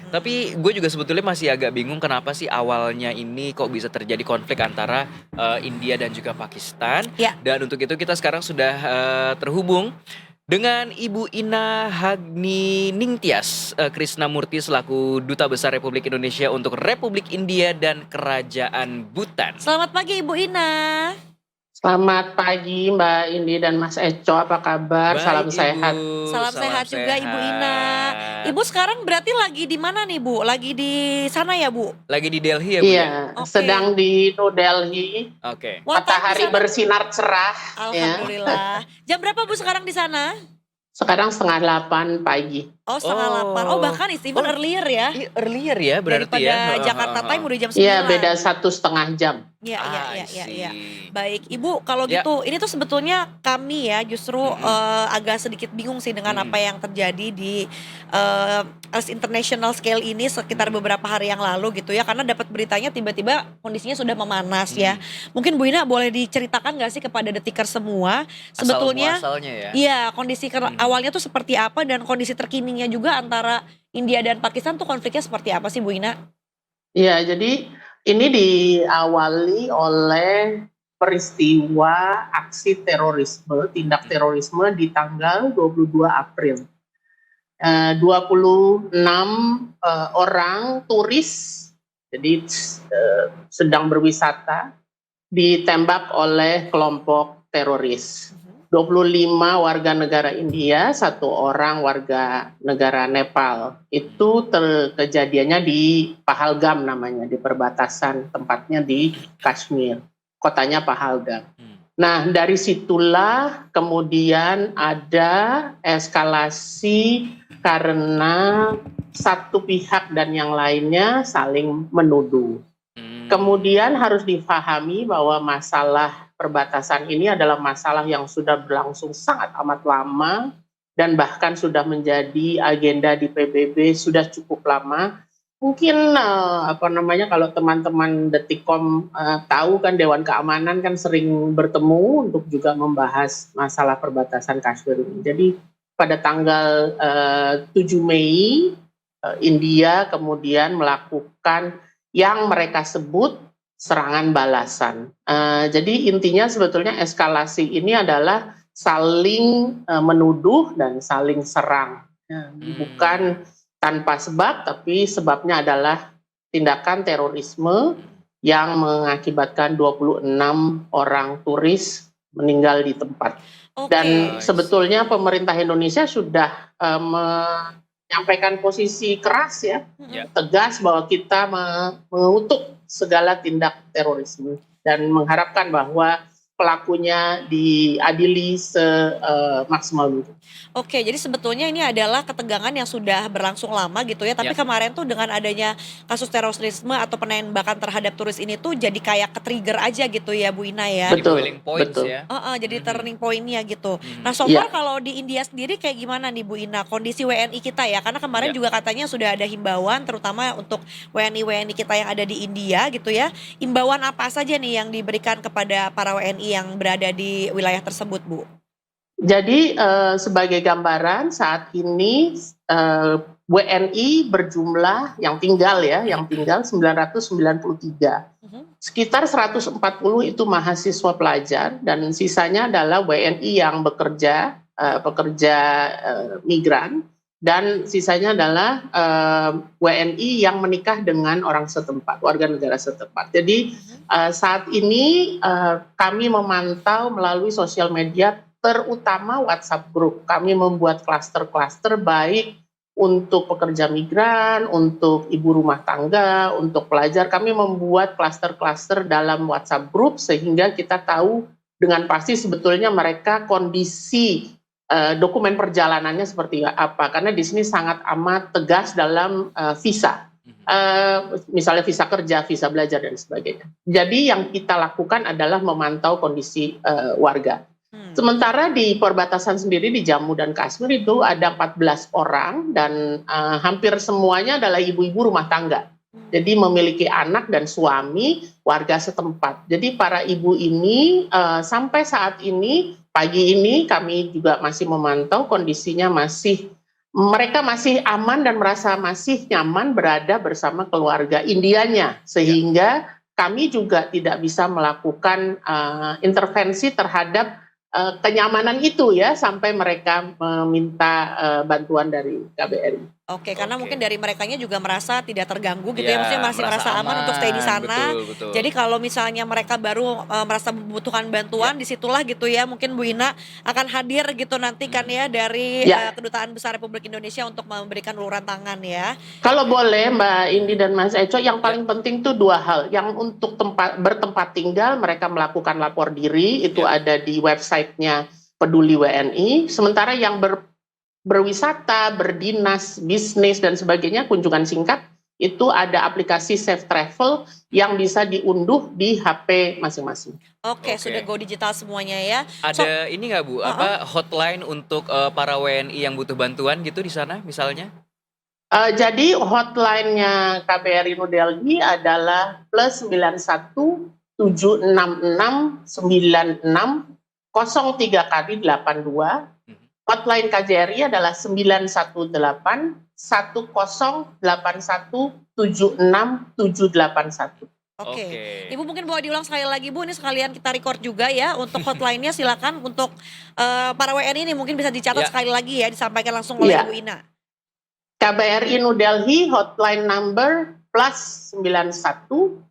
Tapi gue juga sebetulnya masih agak bingung kenapa sih awalnya ini kok bisa terjadi konflik antara India dan juga Pakistan. Ya, Dan untuk itu kita sekarang sudah terhubung dengan Ibu Ina Hagni Ningtyas Krisnamurti selaku Duta Besar Republik Indonesia untuk Republik India dan Kerajaan Bhutan. selamat pagi Ibu Ina. Selamat pagi Mbak Indi dan Mas Eco, apa kabar? Baik Salam Ibu, sehat. Salam sehat juga Ibu Ina. sehat. Ibu sekarang berarti lagi di mana nih Bu? Lagi di sana ya Bu? Lagi di Delhi ya Bu ya? Iya, Oke. sedang di New Delhi. Oke. What time di Matahari sana? bersinar cerah. Ya. Alhamdulillah. Jam berapa Bu sekarang di sana? Sekarang 7:30 pagi. Oh, 7:30. Oh, bahkan even earlier ya. Earlier ya berarti Daripada ya. Jakarta time udah jam 9. Iya, beda 1,5 jam. Iya. I see. Baik, Ibu, kalau Ya. gitu ini tuh sebetulnya kami ya justru agak sedikit bingung sih dengan apa yang terjadi di as international scale ini sekitar beberapa hari yang lalu gitu ya, karena dapat beritanya tiba-tiba kondisinya sudah memanas ya. Mungkin Bu Ina boleh diceritakan nggak sih kepada detiker semua sebetulnya Asal-muasalnya ya. iya kondisi awalnya tuh seperti apa dan kondisi terkininya juga antara India dan Pakistan tuh konfliknya seperti apa sih Bu Ina? Iya, jadi ini diawali oleh peristiwa aksi terorisme, tindak terorisme di tanggal 22 April. 26 orang turis, jadi sedang berwisata, ditembak oleh kelompok teroris. 25 warga negara India, 1 orang warga negara Nepal. Itu kejadiannya di Pahalgam namanya, di perbatasan, tempatnya di Kashmir, kotanya Pahalgam. Nah, dari situlah kemudian ada eskalasi karena satu pihak dan yang lainnya saling menuduh. Kemudian harus difahami bahwa masalah perbatasan ini adalah masalah yang sudah berlangsung sangat amat lama dan bahkan sudah menjadi agenda di PBB sudah cukup lama. Mungkin kalau teman-teman Detikkom tahu kan Dewan Keamanan kan sering bertemu untuk juga membahas masalah perbatasan Kashmir ini. Jadi pada tanggal 7 Mei India kemudian melakukan yang mereka sebut serangan balasan. Jadi intinya sebetulnya eskalasi ini adalah saling menuduh dan saling serang. Bukan tanpa sebab, tapi sebabnya adalah tindakan terorisme yang mengakibatkan 26 orang turis meninggal di tempat. Dan sebetulnya pemerintah Indonesia sudah menyampaikan posisi keras ya, tegas bahwa kita mengutuk segala tindak terorisme dan mengharapkan bahwa pelakunya diadili semaksimal mungkin. Oke, jadi sebetulnya ini adalah ketegangan yang sudah berlangsung lama gitu ya. Tapi kemarin tuh dengan adanya kasus terorisme atau penembakan terhadap turis ini tuh jadi kayak ke-trigger aja gitu ya Bu Ina ya. Betul. Ya. Jadi turning point-nya gitu. Nah, so far kalau di India sendiri kayak gimana nih Bu Ina kondisi WNI kita ya? Karena kemarin juga katanya sudah ada himbauan terutama untuk WNI kita yang ada di India gitu ya. Himbauan apa saja nih yang diberikan kepada para WNI yang berada di wilayah tersebut, Bu? Jadi sebagai gambaran saat ini WNI berjumlah yang tinggal 993. Sekitar 140 itu mahasiswa pelajar dan sisanya adalah WNI yang bekerja, pekerja migran, dan sisanya adalah WNI yang menikah dengan orang setempat, warga negara setempat. Jadi saat ini kami memantau melalui sosial media, terutama WhatsApp group. Kami membuat klaster-klaster baik untuk pekerja migran, untuk ibu rumah tangga, untuk pelajar. Kami membuat klaster-klaster dalam WhatsApp group sehingga kita tahu dengan pasti sebetulnya mereka kondisi dokumen perjalanannya seperti apa. Karena di sini sangat amat tegas dalam visa. Misalnya visa kerja, visa belajar dan sebagainya. Jadi yang kita lakukan adalah memantau kondisi warga. Sementara di perbatasan sendiri di Jammu dan Kashmir itu ada 14 orang dan hampir semuanya adalah ibu-ibu rumah tangga. Jadi memiliki anak dan suami warga setempat. Jadi para ibu ini sampai saat ini, pagi ini kami juga masih memantau kondisinya masih mereka masih aman dan merasa masih nyaman berada bersama keluarga Indianya, sehingga kami juga tidak bisa melakukan intervensi terhadap kenyamanan itu ya sampai mereka meminta bantuan dari KBRI. Oke, karena Oke. mungkin dari merekanya juga merasa tidak terganggu gitu ya, Ya, maksudnya masih merasa aman untuk stay di sana. betul betul. Jadi kalau misalnya mereka baru merasa membutuhkan bantuan, disitulah gitu ya, mungkin Bu Ina akan hadir gitu nanti kan ya dari Ya, Kedutaan Besar Republik Indonesia untuk memberikan uluran tangan ya. kalau boleh Mbak Indi Mhm. dan Mas Eco, yang Ya. paling penting tuh dua hal. Yang untuk bertempat tinggal, mereka melakukan lapor diri, itu Ya. ada di websitenya Peduli WNI. Sementara yang berwisata, berdinas, bisnis dan sebagainya, kunjungan singkat, itu ada aplikasi Safe Travel yang bisa diunduh di HP masing-masing. Oke, Oke. sudah go digital semuanya ya. Ada ini nggak Bu, Heeh. apa hotline untuk para WNI yang butuh bantuan gitu di sana misalnya? Jadi hotline-nya KBRI New Delhi adalah +91 766 96 03 kali 82. Mhm. Hotline KJRI adalah 918 1081 76 781. Oke. Oke. Ibu mungkin boleh diulang sekali lagi Bu, ini sekalian kita record juga ya untuk hotline-nya, silakan untuk para WNI ini mungkin bisa dicatat Ya. sekali lagi ya, disampaikan langsung oleh Iya. Bu Ina. KBRI New Delhi hotline number +91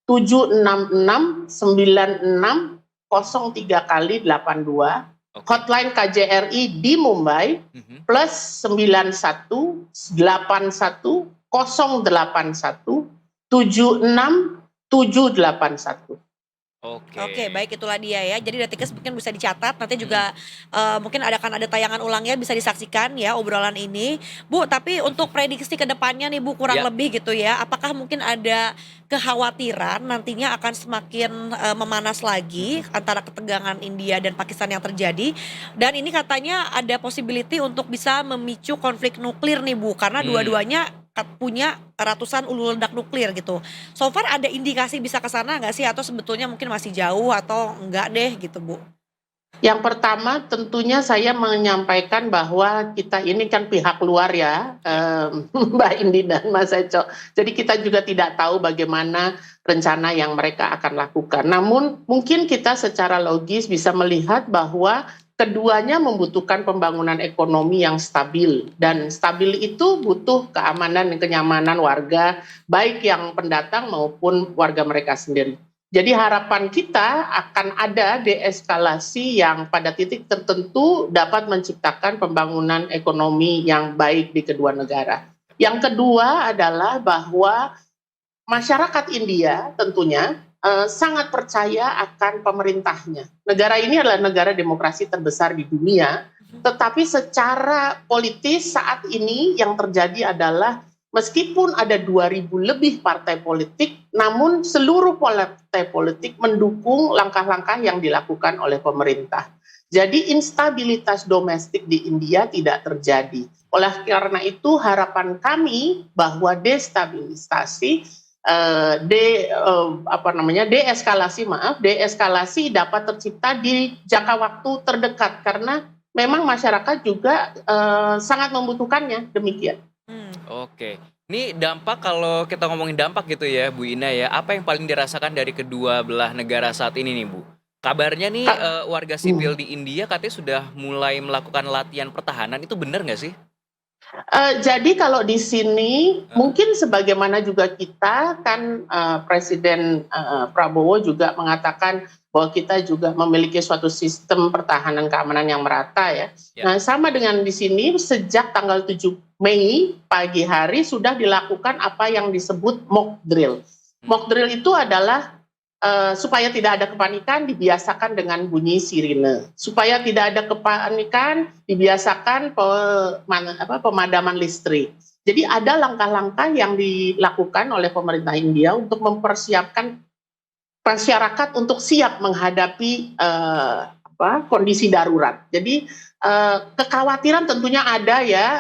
766 96 03 kali 82. Oke. Hotline KJRI di Mumbai Mhm. +91 81 081 76 781. Oke, baik, itulah dia ya. Jadi Detikes mungkin bisa dicatat, nanti juga mungkin akan ada tayangan ulangnya, bisa disaksikan ya obrolan ini. Bu, tapi untuk prediksi ke depannya nih Bu, kurang Ya. lebih gitu ya, apakah mungkin ada kekhawatiran nantinya akan semakin memanas lagi antara ketegangan India dan Pakistan yang terjadi, dan ini katanya ada possibility untuk bisa memicu konflik nuklir nih Bu, karena dua-duanya punya ratusan hulu ledak nuklir gitu. So far ada indikasi bisa ke sana nggak sih, atau sebetulnya mungkin masih jauh atau enggak deh gitu Bu? Yang pertama tentunya saya menyampaikan bahwa kita ini kan pihak luar ya, Mbak Indi dan Mas Eco. Jadi kita juga tidak tahu bagaimana rencana yang mereka akan lakukan. Namun mungkin kita secara logis bisa melihat bahwa keduanya membutuhkan pembangunan ekonomi yang stabil, dan stabil itu butuh keamanan dan kenyamanan warga, baik yang pendatang maupun warga mereka sendiri. Jadi harapan kita akan ada deeskalasi yang pada titik tertentu dapat menciptakan pembangunan ekonomi yang baik di kedua negara. Yang kedua adalah bahwa masyarakat India tentunya sangat percaya akan pemerintahnya. Negara ini adalah negara demokrasi terbesar di dunia, tetapi secara politis saat ini yang terjadi adalah meskipun ada 2.000 lebih partai politik, namun seluruh partai politik mendukung langkah-langkah yang dilakukan oleh pemerintah. Jadi instabilitas domestik di India tidak terjadi. Oleh karena itu harapan kami bahwa destabilisasi deeskalasi dapat tercipta di jangka waktu terdekat, karena memang masyarakat juga sangat membutuhkannya, demikian. Oke. Ini dampak, kalau kita ngomongin dampak gitu ya Bu Ina ya, apa yang paling dirasakan dari kedua belah negara saat ini nih Bu? Kabarnya nih warga sipil di India katanya sudah mulai melakukan latihan pertahanan, itu benar nggak sih? Jadi kalau di sini mungkin sebagaimana juga kita kan Presiden Prabowo juga mengatakan bahwa kita juga memiliki suatu sistem pertahanan keamanan yang merata ya. Nah, sama dengan di sini sejak tanggal 7 Mei pagi hari sudah dilakukan apa yang disebut mock drill. Mock drill itu adalah supaya tidak ada kepanikan, dibiasakan dengan bunyi sirine. Supaya tidak ada kepanikan, dibiasakan pemadaman listrik. Jadi ada langkah-langkah yang dilakukan oleh pemerintah India untuk mempersiapkan masyarakat untuk siap menghadapi kondisi darurat. Jadi kekhawatiran tentunya ada ya,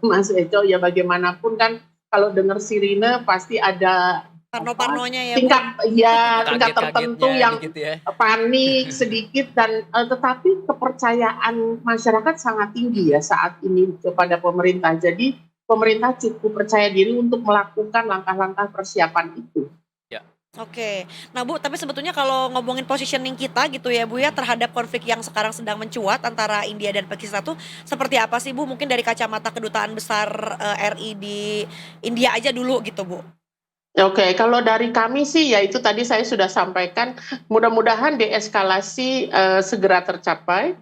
Mas Eco, ya bagaimanapun kan kalau dengar sirine pasti ada Parno-parnonya ya, Bu? tingkat tingkat tertentu Kaget-kagetnya yang dikit ya. panik sedikit dan tetapi kepercayaan masyarakat sangat tinggi ya saat ini kepada pemerintah. Jadi pemerintah cukup percaya diri untuk melakukan langkah-langkah persiapan itu. Ya. Oke. Nah, Bu, tapi sebetulnya kalau ngomongin positioning kita gitu ya, Bu, ya, terhadap konflik yang sekarang sedang mencuat antara India dan Pakistan tuh seperti apa sih, Bu? Mungkin dari kacamata Kedutaan Besar RI di India aja dulu gitu, Bu. Oke, kalau dari kami sih ya itu tadi saya sudah sampaikan, mudah-mudahan deeskalasi segera tercapai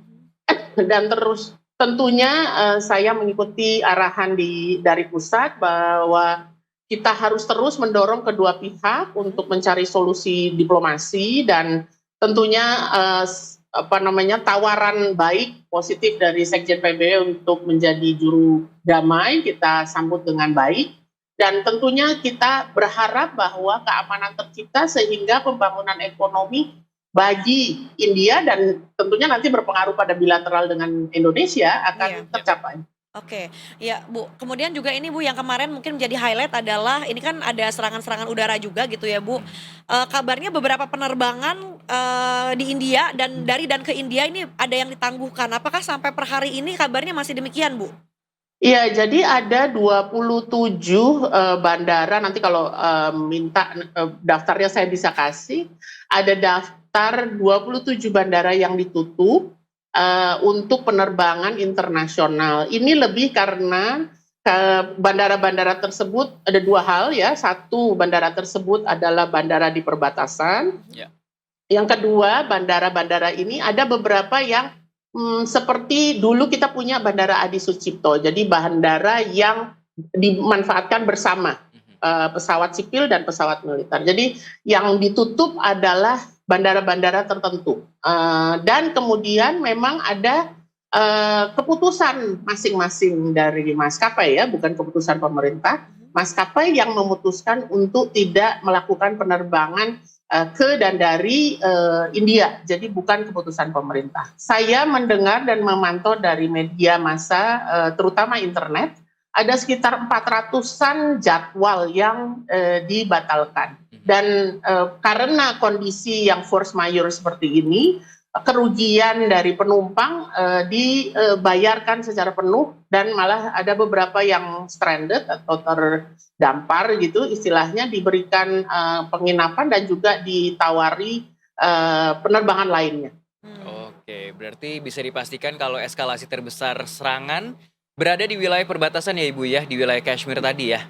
dan terus tentunya saya mengikuti arahan dari pusat bahwa kita harus terus mendorong kedua pihak untuk mencari solusi diplomasi dan tentunya tawaran baik positif dari Sekjen PBB untuk menjadi juru damai kita sambut dengan baik. Dan tentunya kita berharap bahwa keamanan tercipta sehingga pembangunan ekonomi bagi India dan tentunya nanti berpengaruh pada bilateral dengan Indonesia akan tercapai. Oke, ya Bu. Kemudian juga ini Bu yang kemarin mungkin menjadi highlight adalah ini kan ada serangan-serangan udara juga gitu ya Bu. Kabarnya beberapa penerbangan di India dan dari dan ke India ini ada yang ditangguhkan. Apakah sampai per hari ini kabarnya masih demikian Bu? Iya, jadi ada 27 bandara, nanti kalau minta daftarnya saya bisa kasih. Ada daftar 27 bandara yang ditutup untuk penerbangan internasional. Ini lebih karena bandara-bandara tersebut ada dua hal ya. Satu, bandara tersebut adalah bandara di perbatasan. Ya. Yang kedua, bandara-bandara ini ada beberapa yang seperti dulu kita punya Bandara Adi Sucipto, jadi bandara yang dimanfaatkan bersama pesawat sipil dan pesawat militer. Jadi yang ditutup adalah bandara-bandara tertentu dan kemudian memang ada keputusan masing-masing dari maskapai ya, bukan keputusan pemerintah. Maskapai yang memutuskan untuk tidak melakukan penerbangan ke dan dari India, jadi bukan keputusan pemerintah. Saya mendengar dan memantau dari media massa, terutama internet, ada sekitar 400-an jadwal yang dibatalkan. Dan karena kondisi yang force majeure seperti ini, kerugian dari penumpang dibayarkan secara penuh dan malah ada beberapa yang stranded atau terdampar gitu istilahnya, diberikan penginapan dan juga ditawari penerbangan lainnya. Oke, berarti bisa dipastikan kalau eskalasi terbesar serangan berada di wilayah perbatasan ya Ibu ya, di wilayah Kashmir tadi ya?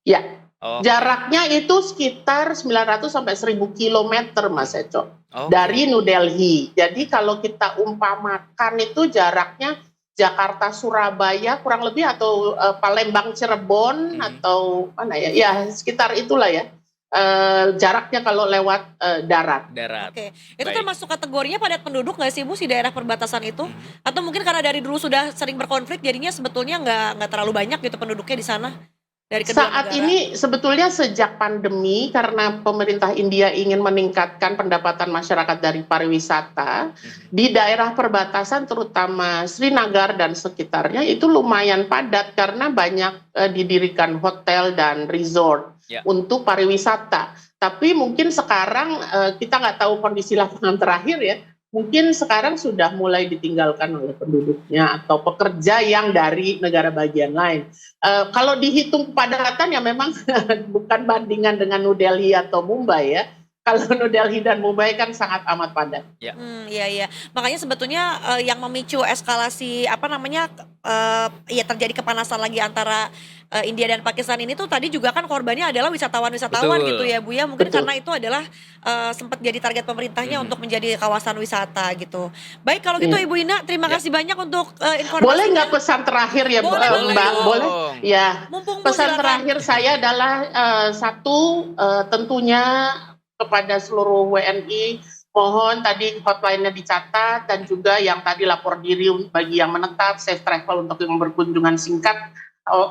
Ya, Oke. jaraknya itu sekitar 900 sampai 1000 kilometer Mas Eco. Oke. Dari New Delhi. Jadi kalau kita umpamakan itu jaraknya Jakarta Surabaya kurang lebih atau Palembang Cirebon atau mana ya? Ya sekitar itulah ya. Jaraknya kalau lewat darat. Oke, itu termasuk kategorinya padat penduduk nggak sih Bu si daerah perbatasan itu? Atau mungkin karena dari dulu sudah sering berkonflik jadinya sebetulnya nggak terlalu banyak gitu penduduknya di sana? Dari kedua Saat negara? ini sebetulnya sejak pandemi karena pemerintah India ingin meningkatkan pendapatan masyarakat dari pariwisata di daerah perbatasan terutama Srinagar dan sekitarnya itu lumayan padat karena banyak didirikan hotel dan resort untuk pariwisata. Tapi mungkin sekarang kita nggak tahu kondisi lapangan terakhir ya. Mungkin sekarang sudah mulai ditinggalkan oleh penduduknya atau pekerja yang dari negara bagian lain. Kalau dihitung kepadatan ya memang bukan bandingan dengan New Delhi atau Mumbai ya. Kalau New Delhi dan Mumbai kan sangat amat padat. Iya. Makanya sebetulnya yang memicu eskalasi ya terjadi kepanasan lagi antara India dan Pakistan ini tuh tadi juga kan korbannya adalah wisatawan-wisatawan gitu ya Bu ya. Mungkin karena itu adalah sempat jadi target pemerintahnya untuk menjadi kawasan wisata gitu. Baik kalau gitu Ibu Ina, terima kasih banyak untuk informasinya. Boleh nggak pesan terakhir ya Mbak? Boleh? Ya. Mumpung Bu, Pesan silakan. terakhir saya adalah satu tentunya kepada seluruh WNI mohon tadi hotline-nya dicatat dan juga yang tadi lapor diri bagi yang menetap safe travel untuk yang berkunjungan singkat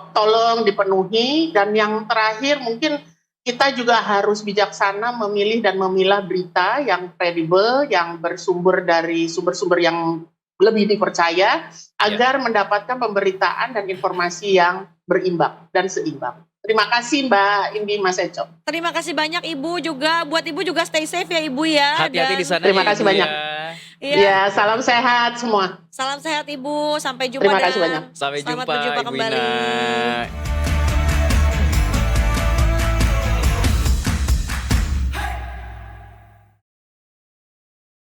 tolong dipenuhi. Dan yang terakhir mungkin kita juga harus bijaksana memilih dan memilah berita yang kredibel, yang bersumber dari sumber-sumber yang lebih dipercaya agar mendapatkan pemberitaan dan informasi yang berimbang dan seimbang. Terima kasih Mbak Indi, Mas Eco. Terima kasih banyak Ibu juga. Buat Ibu juga stay safe ya Ibu ya. Hati-hati Dan di sana Terima ya, kasih Ibu banyak. ya. iya, Ya, salam sehat semua. salam sehat Ibu. Sampai jumpa Terima kasih dan banyak. Sampai selamat jumpa berjumpa Ibu kembali. Ina.